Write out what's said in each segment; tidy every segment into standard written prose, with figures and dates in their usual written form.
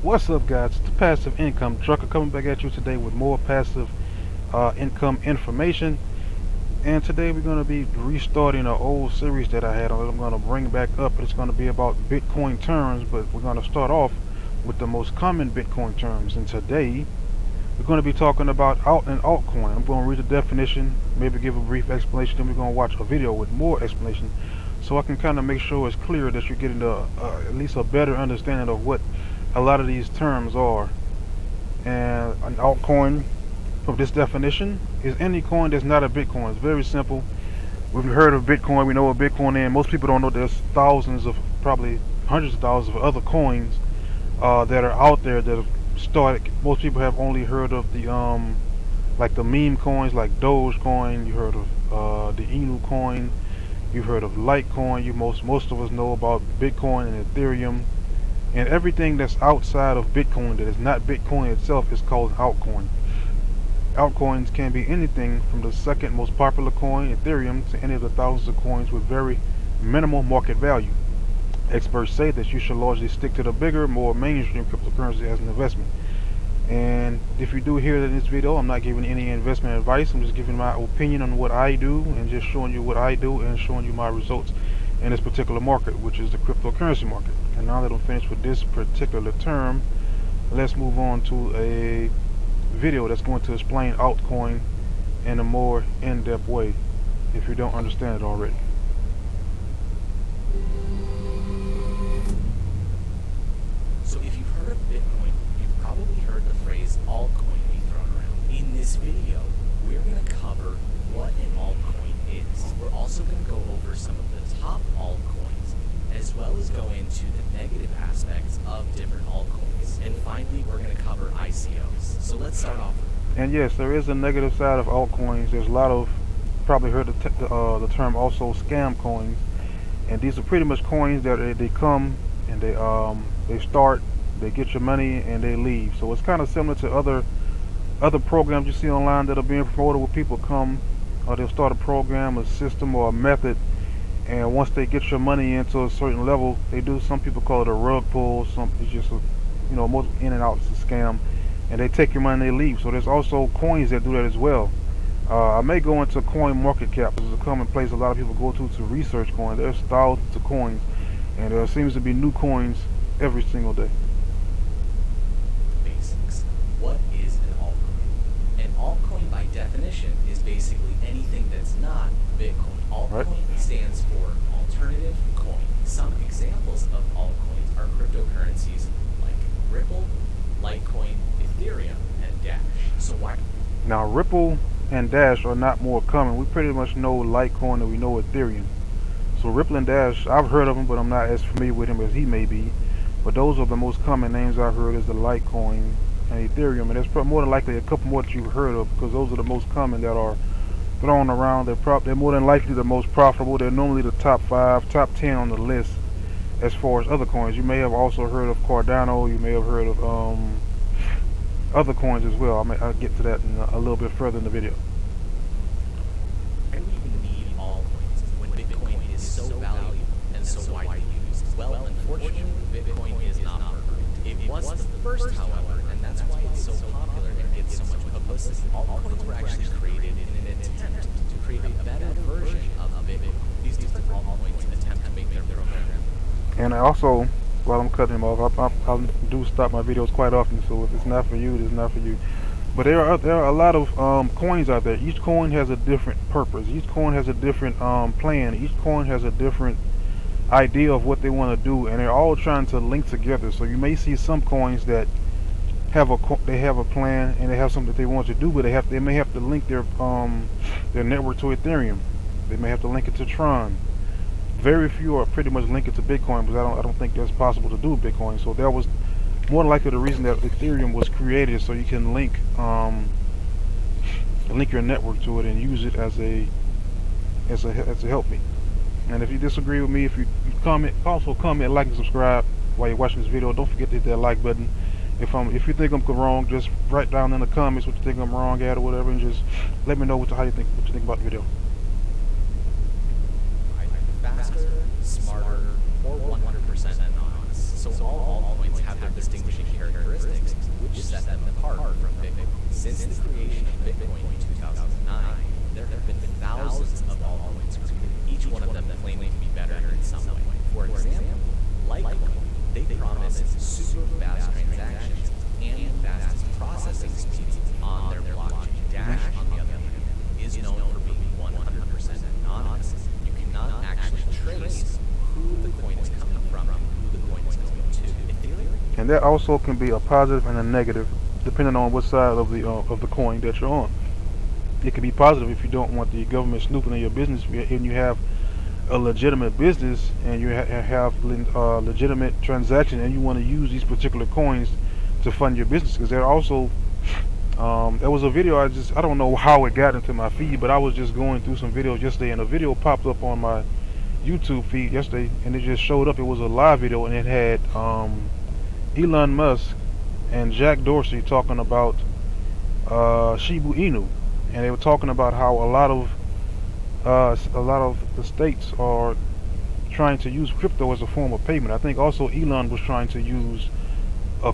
What's up, guys? It's the Passive Income Trucker coming back at you today with more passive income information. And today we're going to be restarting an old series that I had. I'm going to bring back up. It's going to be about Bitcoin terms, but we're going to start off with the most common Bitcoin terms. And today we're going to be talking about alt and altcoin. I'm going to read the definition, maybe give a brief explanation, then we're going to watch a video with more explanation, so I can kind of make sure it's clear that you're getting at least a better understanding of what a lot of these terms are. And an altcoin, from this definition, is any coin that's not a Bitcoin. It's very simple. We've heard of Bitcoin, we know what Bitcoin is. Most people don't know there's thousands of, probably hundreds of thousands of other coins that are out there that have started. Most people have only heard of the like the meme coins like Dogecoin. You heard of the Inu coin. You've heard of Litecoin. Most of us know about Bitcoin and Ethereum. And everything that's outside of Bitcoin that is not Bitcoin itself is called altcoin. Altcoins can be anything from the second most popular coin, Ethereum, to any of the thousands of coins with very minimal market value. Experts say that you should largely stick to the bigger, more mainstream cryptocurrency as an investment. And if you do hear that in this video, I'm not giving any investment advice. I'm just giving my opinion on what I do and just showing you what I do and showing you my results in this particular market, which is the cryptocurrency market. And now that I'm finished with this particular term, let's move on to a video that's going to explain altcoin in a more in-depth way if you don't understand it already. So if you've heard of Bitcoin, you've probably heard the phrase altcoin be thrown around. In this video, we're going to cover what an altcoin is. We're also going to go over some of the top altcoins, as well as go into the negative aspects of different altcoins. And finally, we're going to cover ICOs. So let's start off with And yes, there is a negative side of altcoins. There's a lot of, probably heard the term also, scam coins. And these are pretty much coins that they come and they start, they get your money and they leave. So it's kind of similar to other programs you see online that are being promoted, where people come or they'll start a program, a system, or a method, and once they get your money into a certain level, they do, some people call it a rug pull, it's just a, most in and out, it's a scam, and they take your money and they leave. So there's also coins that do that as well. I may go into coin market cap. This is a common place a lot of people go to research coins. There's thousands of coins, and there seems to be new coins every single day. basics. What is an altcoin? An altcoin, by definition, is basically anything that's not Bitcoin. Altcoin stands for alternative coin. Some examples of altcoins are cryptocurrencies like Ripple, Litecoin, Ethereum, and Dash. So why? Now, Ripple and Dash are not more common. We pretty much know Litecoin and we know Ethereum. So Ripple and Dash, I've heard of them, but I'm not as familiar with him as he may be. But those are the most common names I've heard, is the Litecoin and Ethereum. And there's probably more than likely a couple more that you've heard of, because those are the most common that are thrown around. They're more than likely the most profitable. They're normally the top 5, top 10 on the list as far as other coins. You may have also heard of Cardano. You may have heard of other coins as well. I'll get to that in a little bit further in the video. Why do we even need altcoins when Bitcoin is so valuable and so widely used? Well, unfortunately, Bitcoin is not perfect. It was the first, however, and that's why it's so popular and gets so much publicity. Altcoins were actually created in an attempt to create a better version of Bitcoin. These different altcoins attempt to make their program. And I also, while I'm cutting him off, I do stop my videos quite often, so if it's not for you, it's not for you. But there are a lot of coins out there. Each coin has a different purpose. Each coin has a different plan. Each coin has a different idea of what they want to do, and they're all trying to link together. So you may see some coins that have a plan and they have something that they want to do, but they may have to link their network to Ethereum. They may have to link it to Tron. Very few are pretty much linked to Bitcoin, because I don't think that's possible to do with Bitcoin. So that was more than likely the reason that Ethereum was created, so you can link your network to it and use it as a helpmeet. And if you disagree with me, if you comment, like, and subscribe while you're watching this video. Don't forget to hit that like button. If you think I'm wrong, just write down in the comments what you think I'm wrong at or whatever, and just let me know what you think about the video. Faster, smarter, or 100% anonymous. So all altcoins have their distinguishing characteristics. Since the creation of Bitcoin in 2009, there have been thousands of altcoins created, each one of them claiming to be better in some way. For example, Litecoin, they promise super fast transactions and fastest processing speeds on their blockchain. Dash, on the other hand, is known for being 100% anonymous. You cannot actually trace who the coin is coming from and who the coin is going to. Ethereum, And that also can be a positive and a negative, depending on what side of the coin that you're on. It can be positive if you don't want the government snooping in your business, and you have a legitimate business and you have legitimate transaction, and you want to use these particular coins to fund your business. Because there also there was a video I don't know how it got into my feed, but I was just going through some videos yesterday, and a video popped up on my YouTube feed yesterday, and it just showed up. It was a live video, and it had Elon Musk and Jack Dorsey talking about Shiba Inu, and they were talking about how a lot of the states are trying to use crypto as a form of payment. I think also Elon was trying to use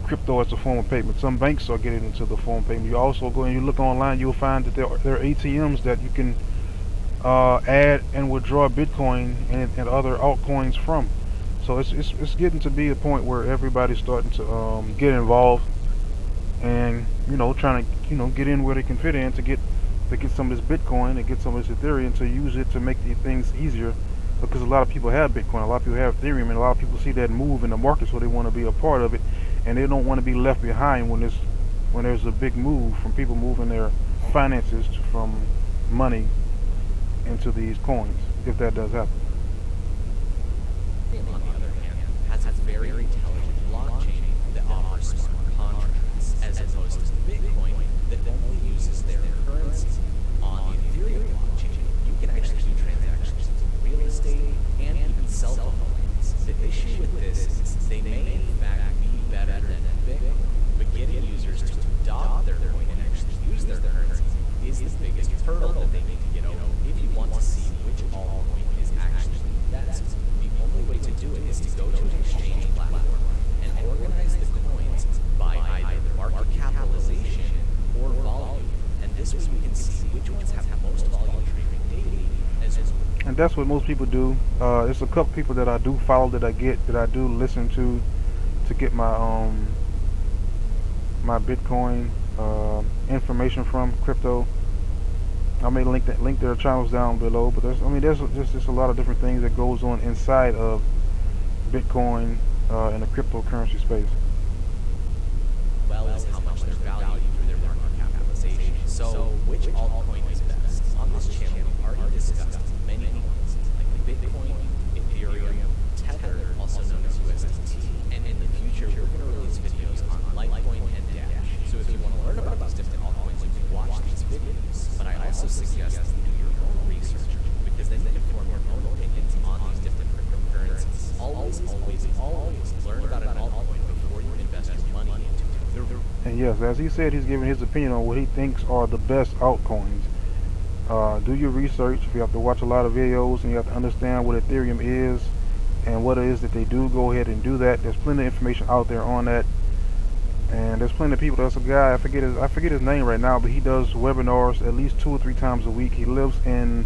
crypto as a form of payment. Some banks are getting into the form of payment. You also go and you look online, you'll find that there are ATMs that you can add and withdraw Bitcoin and other altcoins from. So it's getting to be a point where everybody's starting to get involved, and trying to get in where they can fit in to get some of this Bitcoin and get some of this Ethereum, to use it to make the things easier, because a lot of people have Bitcoin, a lot of people have Ethereum, and a lot of people see that move in the market, so they want to be a part of it, and they don't want to be left behind when there's a big move from people moving their finances from money into these coins, if that does happen. on the other hand, has a very intelligent blockchain that offers smart contracts, as opposed to Bitcoin that only uses their currency. On the Ethereum blockchain, you can actually do transactions in real estate and even cell phone lines. The issue with this is they may in fact be better than Bitcoin, but getting users to adopt their coin and actually use their currency is the biggest hurdle that they need to get over. If you want to see which altcoin is actually best, the only way to do it is to go to an exchange platform and organize the coins by either market capitalization or volume. And this way we can see which ones have the most volume trading daily as well. And that's what most people do. There's a couple people that I do follow, that I do listen to get my my Bitcoin information from crypto. I may link their channels down below, but there's just a lot of different things that goes on inside of Bitcoin in the cryptocurrency space. Well as how much they're valued through their market capitalization. So, which altcoin is best? On this channel, we've already discussed many coins like Bitcoin, Ethereum, Tether, also known as USDT, and in the future, we're going to release videos on Litecoin and Dash. So if you want to learn about these different altcoins, you can watch these videos. But I also suggest that you do your own research, because then you can form your own opinions on these different cryptocurrencies. Always learn about an altcoin before you invest your money into it. And yes, as he said, he's giving his opinion on what he thinks are the best altcoins. Do your research. If you have to watch a lot of videos and you have to understand what Ethereum is and what it is that they do, go ahead and do that. There's plenty of information out there on that, and there's plenty of people. There's a guy, I forget his name right now, but he does webinars at least 2 or 3 times a week. He lives in,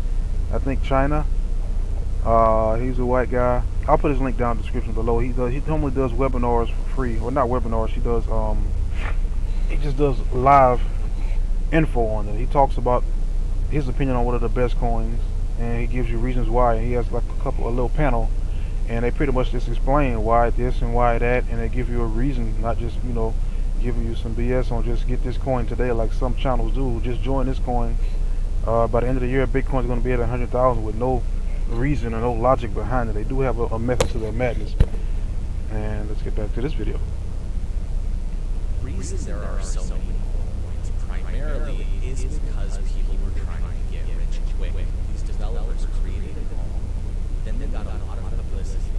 I think, China. He's a white guy. I'll put his link down in the description below. He normally does webinars for free, or not webinars. He just does live info on it. He talks about his opinion on what are the best coins, and he gives you reasons why. He has like a little panel, and they pretty much just explain why this and why that, and they give you a reason, not just giving you some BS on just get this coin today like some channels do. Just join this coin. By the end of the year, Bitcoin is going to be at 100,000 with no reason or no logic behind it. They do have a method to their madness. And let's get back to this video. Reason there are so many altcoins primarily is because people were trying to get rich quick. These developers created it all. Then they got a lot of publicity,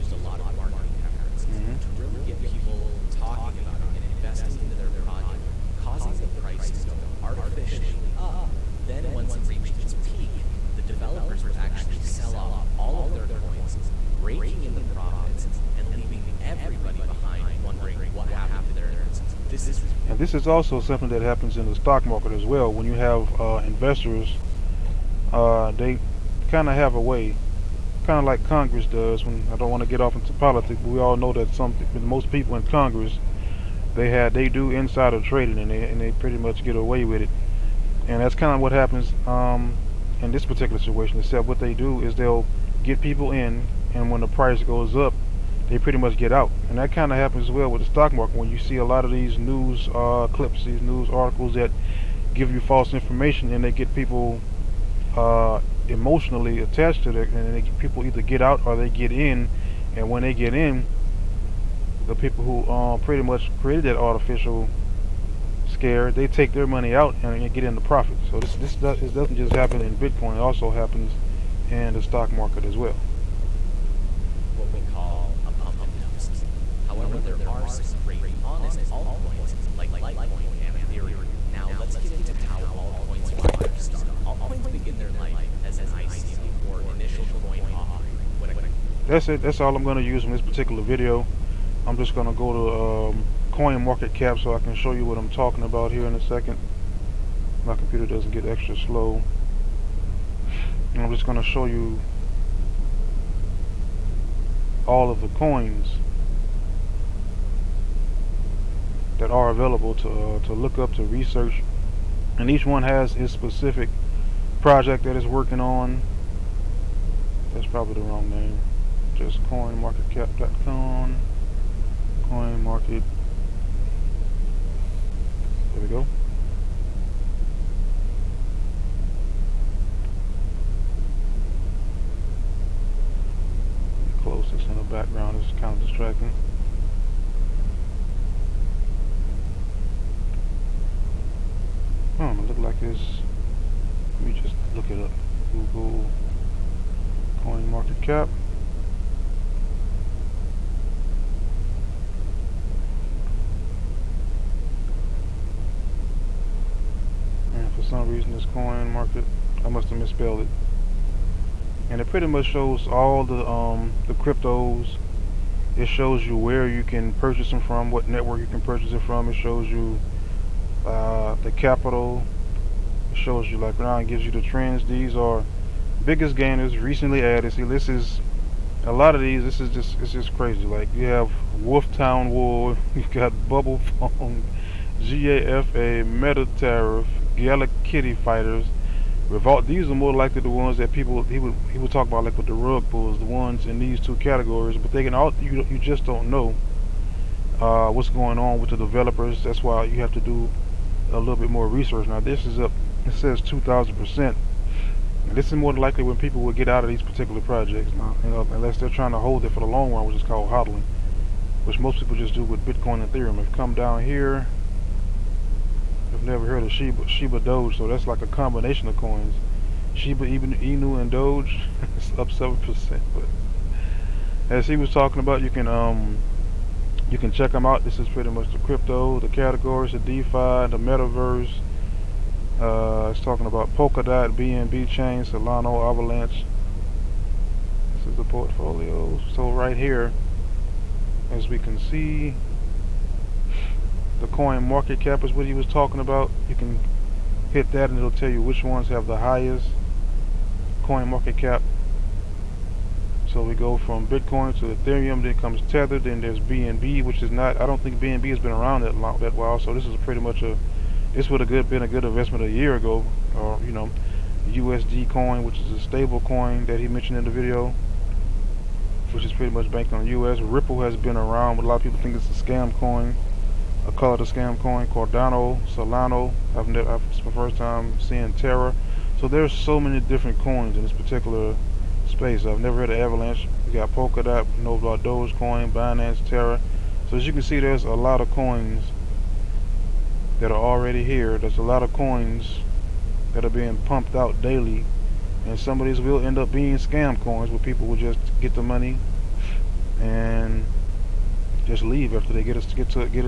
used a lot of marketing efforts to really get people talking about it and investing into their project, causing the price to go artificially up. Then once it reached its peak, the developers would actually sell off all of their coins, raking in the profits and leaving everybody behind wondering what happened to their investments. And this is also something that happens in the stock market as well. When you have investors, they kind of have a way, kind of like Congress does. When I don't want to get off into politics, but we all know that most people in Congress, they do insider trading, and they pretty much get away with it. And that's kind of what happens in this particular situation. Except what they do is they'll get people in, and when the price goes up, they pretty much get out. And that kind of happens as well with the stock market. When you see a lot of these news clips, these news articles that give you false information, and they get people emotionally attached to it, and people either get out or they get in. And when they get in, the people who pretty much created that artificial scare, they take their money out and get into profit. So this doesn't just happen in Bitcoin; it also happens in the stock market as well. What we call a pump and dump. However, there are some great honest altcoins like Litecoin and Ethereum. Now let's get into how altcoins start. Altcoins begin their life as an ICO or initial coin offering. That's it. That's all I'm going to use in this particular video. I'm just going to go to coin market cap so I can show you what I'm talking about here in a second. My computer doesn't get extra slow. And I'm just going to show you all of the coins that are available to look up, to research, and each one has its specific project that it's working on. That's probably the wrong name. Just coinmarketcap.com. Coin market. There we go. Close this in the background. It's kind of distracting. It look like this. Let me just look it up. Google coin market cap. And for some reason this coin market, I must have misspelled it. And it pretty much shows all the cryptos. It shows you where you can purchase them from, what network you can purchase it from. It shows you the capital. It shows you, like now, it gives you the trends. These are biggest gainers recently added. See, this is a lot of these. This is it's just crazy. Like you have Wolftown War, you've got Bubble Phone, GAFA, Meta Tariff, Gallic Kitty Fighters, Revolt. These are more likely the ones that people he would talk about, like with the rug pulls, the ones in these two categories. But they can all you just don't know what's going on with the developers. That's why you have to do a little bit more research. Now this is up. It says 2,000%. This is more likely when people will get out of these particular projects now, unless they're trying to hold it for the long run, which is called hodling, which most people just do with Bitcoin and Ethereum. If you come down here, I've never heard of Shiba Doge, so that's like a combination of coins. Shiba Inu and Doge, it's up 7%. But as he was talking about, you can check them out. This is pretty much the crypto, the categories, the DeFi, the metaverse. It's talking about Polkadot, BNB Chain, Solana, Avalanche. This is the portfolio. So right here, as we can see, the coin market cap is what he was talking about. You can hit that and it'll tell you which ones have the highest coin market cap. So we go from Bitcoin to Ethereum, then comes Tether, then there's BNB, which is not, I don't think BNB has been around that while, so this is pretty much this would have been a good investment a year ago. Or USD coin, which is a stable coin that he mentioned in the video, which is pretty much banked on the US. Ripple has been around, but a lot of people think it's a scam coin. I call it a scam coin. Cardano, Solano, it's my first time seeing Terra. So there's so many different coins in this particular space. I've never heard of Avalanche. We got Polkadot, know about Dogecoin, Binance, Terra. So as you can see, there's a lot of coins that are already here. There's a lot of coins that are being pumped out daily, and some of these will end up being scam coins where people will just get the money and just leave after they get it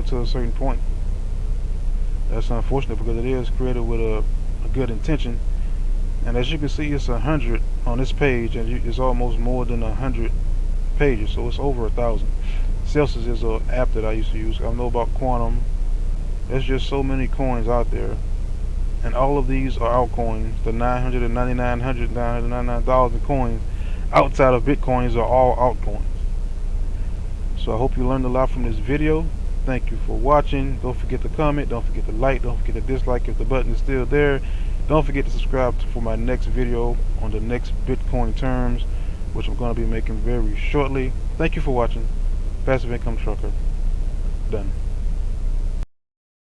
to a certain point. That's unfortunate because it is created with a good intention. And as you can see, it's 100 on this page, and it's almost more than 100 pages, so it's over 1,000. Celsius is an app that I used to use. I know about Quantum, There's just so many coins out there, and all of these are altcoins. The 999,000 coins outside of Bitcoins are all altcoins. So I hope you learned a lot from this video. Thank you for watching. Don't forget to comment, don't forget to like, don't forget to dislike if the button is still there. Don't forget to subscribe for my next video on the next Bitcoin terms, which I'm going to be making very shortly. Thank you for watching. Passive Income Trucker. Done.